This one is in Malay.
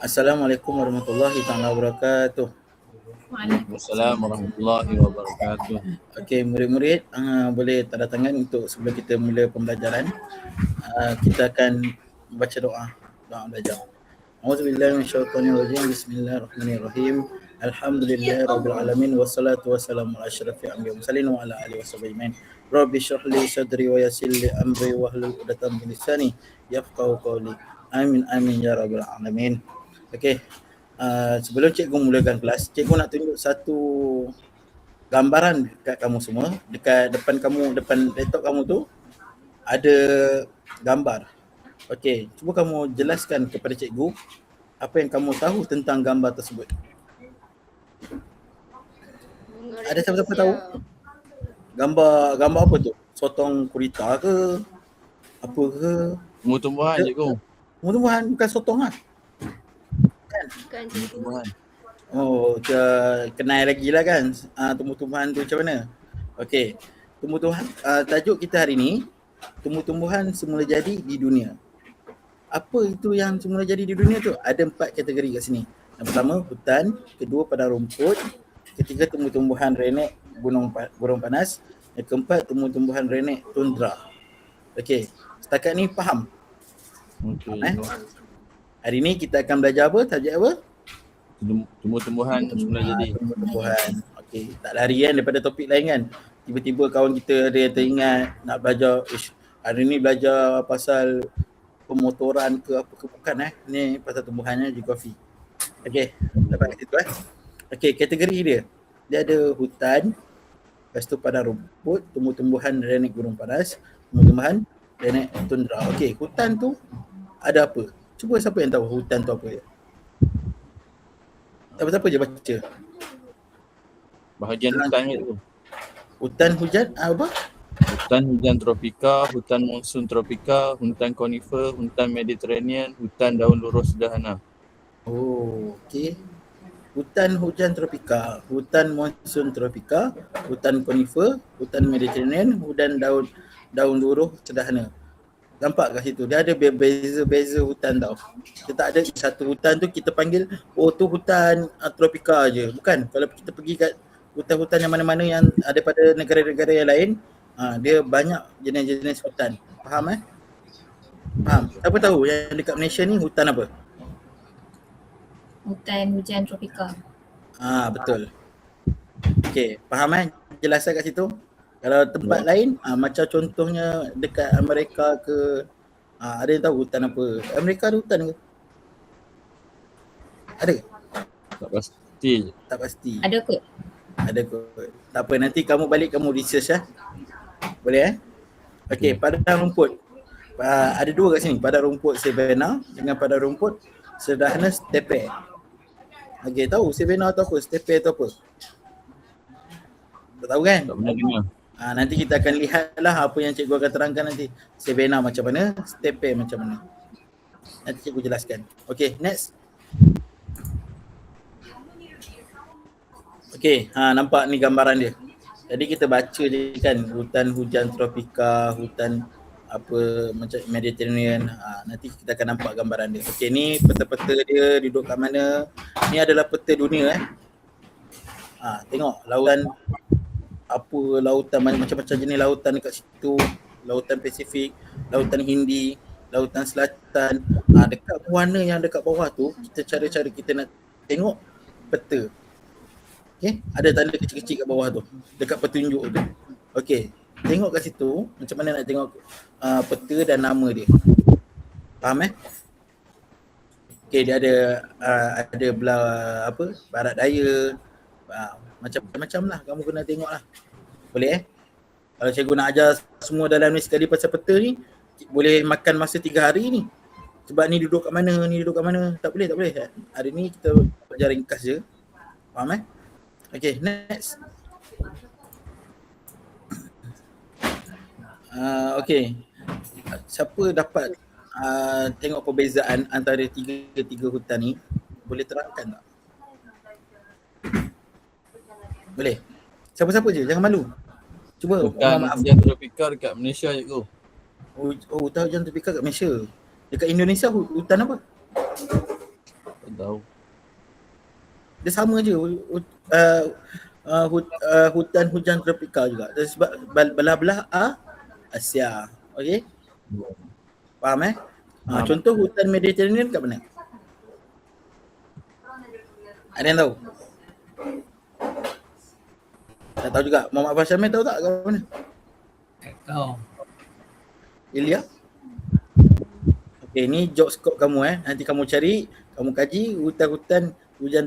Assalamualaikum warahmatullahi taala wabarakatuh. Waalaikumsalam warahmatullahi wabarakatuh. Okey, murid-murid boleh tanda tangan untuk sebelum kita mula pembelajaran. Kita akan baca doa belajar. Auzubillahi minasyaitonirrajim. Bismillahirrahmanirrahim. Alhamdulillahirabbil alamin wassalatu wassalamu ala asyrafil anbiya'i wal mursalin wa ala alihi washabihi ajmain. Rabbi shrah li sadri wa yassir li amri wahlul 'uqdatam min lisani yafqahu qawli. Amin amin ya rabbal alamin. Okey. Sebelum cikgu mulakan kelas, cikgu nak tunjuk satu gambaran dekat kamu semua. Dekat depan kamu, depan laptop kamu tu ada gambar. Okey, cuba kamu jelaskan kepada cikgu apa yang kamu tahu tentang gambar tersebut. Ada siapa-siapa tahu? Gambar apa tu? Sotong gurita ke? Apa ke? Tumbuh-tumbuhan cikgu. Tumbuh-tumbuhan, bukan sotong lah. Kan Tumbuh-tumbuhan. Oh, kenal lagi lah kan tumbuh-tumbuhan tu macam mana. Okey, tumbuh-tumbuhan, tajuk kita hari ni, tumbuh-tumbuhan semula jadi di dunia. Apa itu yang semula jadi di dunia tu? Ada 4 kategori kat sini. Yang pertama, hutan. Kedua, padang rumput. Ketiga, tumbuh-tumbuhan renek gurun panas. Yang keempat, tumbuh-tumbuhan renek tundra. Okey, setakat ni faham? Okey. Hari ni kita akan belajar apa? Tajuk apa? Tumbuh-tumbuhan semula jadi. Tumbuh-tumbuhan. Okey, tak lari kan daripada topik lain kan. Tiba-tiba kawan kita ada yang teringat nak belajar, hari ni belajar pasal pemotoran ke apa ke, bukan ni pasal tumbuhannya geografi. Okey, dapat kat situ Okey, kategori dia ada hutan, lepas tu padang rumput, tumbuh-tumbuhan renek gurun panas, tumbuh-tumbuhan renek tundra. Okey, hutan tu ada apa? Cuba siapa yang tahu hutan tu apa dia? Siapa-siapa je baca. Bahagian hutan tu. Hutan hujan apa? Hutan hujan tropika, hutan monsun tropika, hutan konifer, hutan Mediterranean, hutan daun luruh sederhana. Oh, okey. Hutan hujan tropika, hutan monsun tropika, hutan konifer, hutan Mediterranean, hutan daun luruh sederhana. Nampak kat situ, dia ada beza-beza hutan tau. Kita tak ada satu hutan tu kita panggil, oh tu hutan tropika je. Bukan, kalau kita pergi kat hutan-hutan yang mana-mana yang ada pada negara-negara yang lain, dia banyak jenis-jenis hutan. Faham Faham? Siapa tahu yang dekat Malaysia ni hutan apa? hutan hujan tropika. Betul. Okey, faham jelasan kat situ? Kalau tempat lain, macam contohnya dekat Amerika ke, ada yang tahu hutan apa? Amerika ada hutan ke? Ada? Tak pasti. Tak pasti. Ada kot? Ada kot. Tak apa, nanti kamu balik kamu research Boleh Okey, padang rumput. Ada 2 kat sini, padang rumput savanna dengan padang rumput sederhana steppe. Okey, tahu savanna tu apa? Steppe tu apa? Tak tahu kan? Tak pernah dengar. Nanti kita akan lihatlah apa yang cikgu akan terangkan nanti. Savanna macam mana, steppe macam mana. Nanti cikgu jelaskan. Okey, next. Okey, nampak ni gambaran dia. Jadi kita baca je kan, hutan hujan tropika, hutan apa macam Mediterranean. Nanti kita akan nampak gambaran dia. Okey, ni peta-peta dia duduk kat mana. Ni adalah peta dunia tengok lautan apa, lautan macam-macam jenis lautan dekat situ. Lautan Pasifik, lautan Hindi, lautan Selatan. Dekat warna yang dekat bawah tu, cara kita nak tengok peta. Okey, ada tanda kecil-kecil kat bawah tu, dekat petunjuk tu. Okey, tengok kat situ macam mana nak tengok peta dan nama dia. Faham Okey, dia ada belah barat daya, macam-macam lah, kamu kena tengok lah. Boleh Kalau cikgu nak ajar semua dalam ni sekali pasal peta ni, boleh makan masa 3 hari ni. Sebab ni duduk kat mana, ni duduk kat mana. Tak boleh. Hari ni kita belajar ringkas je. Faham Okay, next. Okay, siapa dapat tengok perbezaan antara tiga hutan ni? Boleh terangkan tak? Boleh? Siapa-siapa je, jangan malu. Cuba. Hutan hujan tropika dekat Malaysia cikgu. Hutan hujan tropika kat Malaysia. Dekat Indonesia hutan apa? Tak tahu. Dia sama je hutan hujan tropika juga. Dan sebab belah-belah Asia. Okey? Faham Faham. Contoh hutan Mediterranean kat mana? Ada yang tahu? Tak tahu juga. Muhammad Fashamil tahu tak kat mana? Tak tahu. Ilya? Okay, ni job scope kamu Nanti kamu cari, kamu kaji hutan-hutan hujan